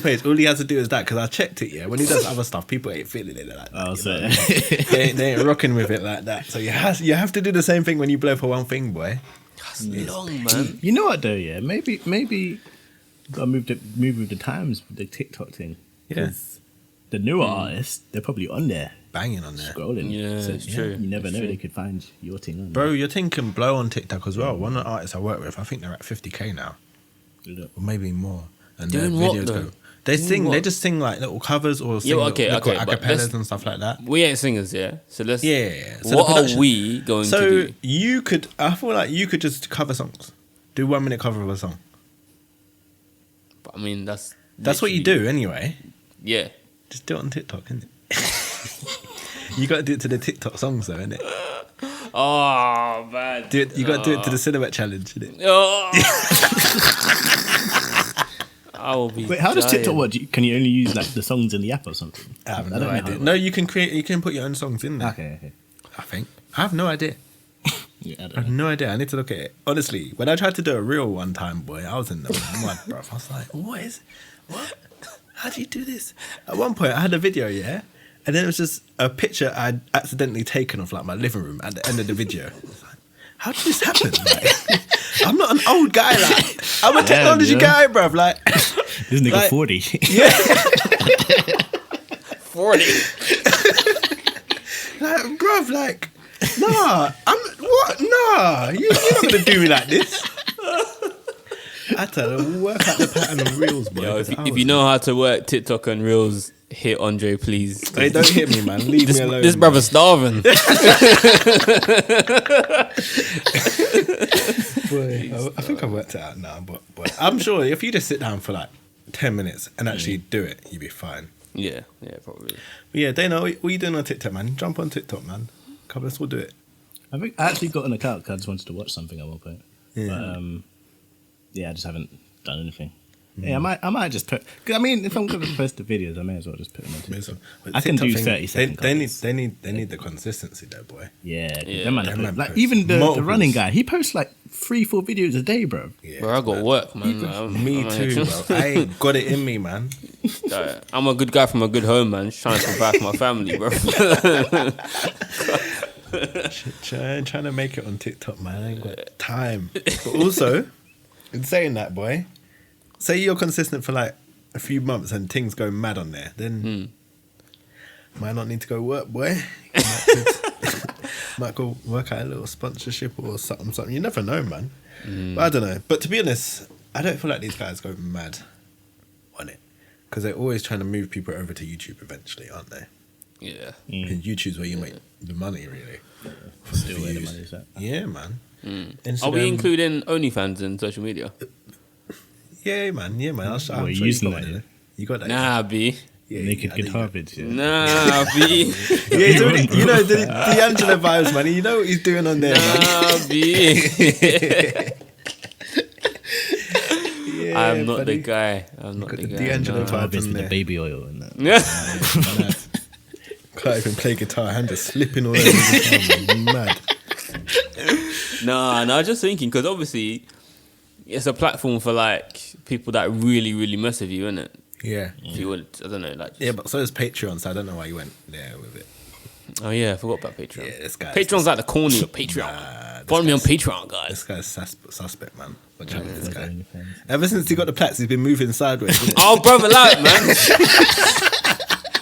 has to do is that because I checked it. Yeah, when he does other stuff, people ain't feeling it like that. Oh, you so know? They ain't rocking with it like that. So you have to do the same thing when you blow for one thing, boy. That's long, man. you know what though? Yeah, maybe gotta move with the times with the TikTok thing. Yeah. 'Cause the newer artists, they're probably on there Banging on there, scrolling. Yeah, so, it's true. You never It's know; true. they could find your thing on. bro. Your thing can blow on TikTok as well. One of the artists I work with, I think they're at 50K now, there. or maybe more. And Doing their what, videos though? go. They Doing sing. They what? just sing like little covers or sing okay, little but acapellas let's- and stuff like that. We ain't singers, yeah. So let's. Yeah. So the What production- are we going So to do? you could, I feel like you could just cover songs, do 1 minute cover of a song. I mean, that's That's what you literally- do anyway. Yeah. Just do it on TikTok, innit? You got to do it to the TikTok songs, though, innit? Oh man. Do it. You got to do it to the silhouette challenge, innit? Oh. I will be. Wait, how does dying. TikTok work? Can you only use like the songs in the app or something? I have don't no know how idea. it No, you can create. You can put your own songs in there. Okay. I think. I have no idea. Yeah, I I don't have know. no idea. I need to look at it. Honestly, when I tried to do a reel one time, boy, I was in the mud, bro. I was like, what? How do you do this? At one point, I had a video, yeah? And then it was just a picture I'd accidentally taken of like my living room at the end of the video. I was like, how did this happen? Like, I'm not an old guy, like, I'm a technology yeah. guy, bruv. Like, This nigga like- 40. yeah. 40. Like, bruv, like, nah, what? Nah, you're not gonna do me like this. I had to work out the pattern of reels, boy. Yo, 'cause I if was- you know how to work TikTok and Reels, hit Andre, please. Hey, don't hit me, man. Leave This, me alone. this man. brother's starving. Boy, I think I've worked it out now, but I'm sure if you just sit down for like 10 minutes and actually do it, you'll be fine. yeah, probably. But yeah, Dana, what are you doing on TikTok, man? Jump on TikTok, man. Come, let's all do it. I think I actually got an account because I just wanted to watch something at one point. Yeah. But, yeah, I just haven't done anything. Yeah, I might just put. 'Cause I mean, if I'm gonna post the videos, I may as well just put them on TikTok. But I can do TikTok 30 second They covers. need the consistency though, boy. Yeah, Yeah. them man Them post- man like post even the multiples. running guy, he posts like 3-4 videos a day, bro. Yeah, Bro, I got work, man. me too, bro. I ain't got it in me, man. I'm a good guy from a good home, man. Just trying to provide for my family, bro. Trying to make it on TikTok, man. I ain't got time. But also, in saying that, boy, say you're consistent for like a few months and things go mad on there, then might not need to go work, boy. Might go work out a little sponsorship or something. You never know, man. But I don't know. But to be honest, I don't feel like these guys go mad on it because they're always trying to move people over to YouTube eventually, aren't they? Yeah. And YouTube's where you make the money, really. Still where the money's at. Yeah, man. Are we including OnlyFans in social media? Yeah, man. Yeah, man. What, are you using that, yeah? You got that? Nah, B. Yeah, Naked I think guitar you vids, yeah. Nah, B. Yeah, he's already, you know, the D'Angelo vibes, man. You know what he's doing on there, man. Nah, B. Yeah, I'm not buddy. the guy. I'm not got the the guy. D'Angelo no. vibe. Obviously, there. the baby oil and that. Yeah. Mad. Can't even play guitar. Hand just slipping all over the guitar, man. Mad. Nah, I was just thinking because obviously it's a platform for like people that really, really mess with you, isn't it? Yeah. If you would, I don't know, like. Yeah, but so is Patreon, so I don't know why you went there with it. Oh yeah, I forgot about Patreon. Yeah, this guy. Patreon's like the corny of Patreon. Follow me on Patreon, guys. This guy's suspect, man. Watch out with this guy. OnlyFans. Ever since he got the plats, he's been moving sideways. Oh, brother, allow it, man.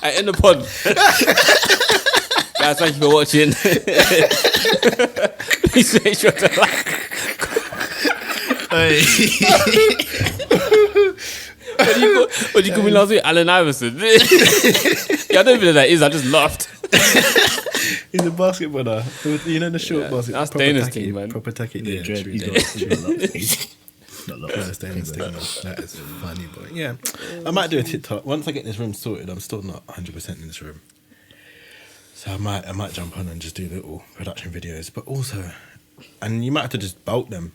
Hey, in the pod. Guys, thank you for watching. Please make sure to like. What did you call me last week? Allen Iverson. Yeah, I don't even know who that is. I just laughed. He's a basketballer. You know the short basket. that's proper Dana's tacky, team, man. Proper tacky. Yeah, Yeah, Dread, true. he's got not a lot. That's Dana's thing, man. That is funny, boy. Yeah, I might do a TikTok once I get this room sorted. I'm still not 100% in this room, so I might jump on and just do little production videos. But also, and you might have to just bulk them.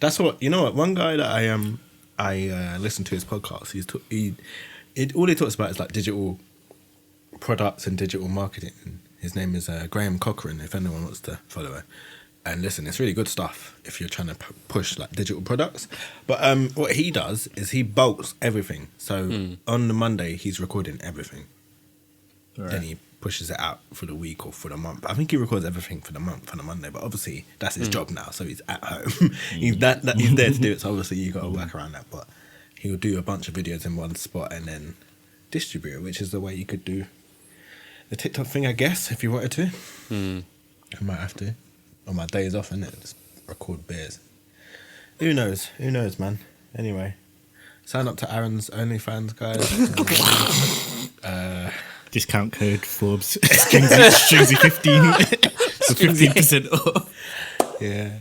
That's what you know. What one guy that I listened to his podcast. All he talks about is like digital products and digital marketing. His name is Graham Cochran. If anyone wants to follow her, and listen, it's really good stuff if you're trying to push like digital products. But what he does is he bulks everything. So on the Monday he's recording everything. Right. Then he pushes it out for the week or for the month. I think he records everything for the month on a Monday, but obviously that's his job now, so he's at home. He's there to do it, so obviously you got to work around that. But he'll do a bunch of videos in one spot and then distribute it, which is the way you could do the TikTok thing, I guess, if you wanted to. I might have to. On my days off, innit? Just record beers. Who knows? Who knows, man? Anyway, sign up to Aaron's OnlyFans, guys. Discount code Forbes Stringsy 15 for 15% off. Yeah.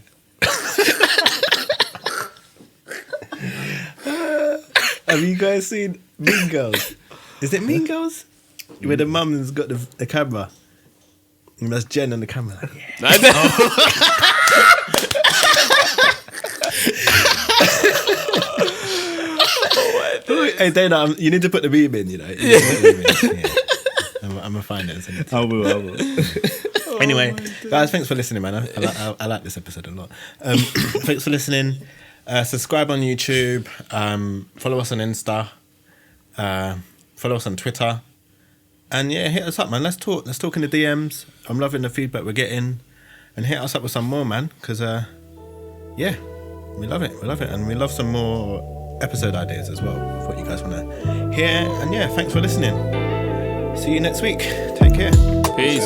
Have you guys seen Mean Girls? Is it Mean Girls? Where the mum's got the camera. And that's Jen on the camera. Like, yeah. Hey, Dana, you need to put the meme in, you know. Yeah. I'm going to find it and send it to you. I will. Anyway, guys, thanks for listening, man. I like this episode a lot. Thanks for listening. Subscribe on YouTube. Follow us on Insta. Follow us on Twitter. And yeah, hit us up, man. Let's talk. Let's talk in the DMs. I'm loving the feedback we're getting. And hit us up with some more, man. Because, yeah, we love it. We love it. And we love some more episode ideas as well of what you guys want to hear. And yeah, thanks for listening. See you next week. Take care. Peace.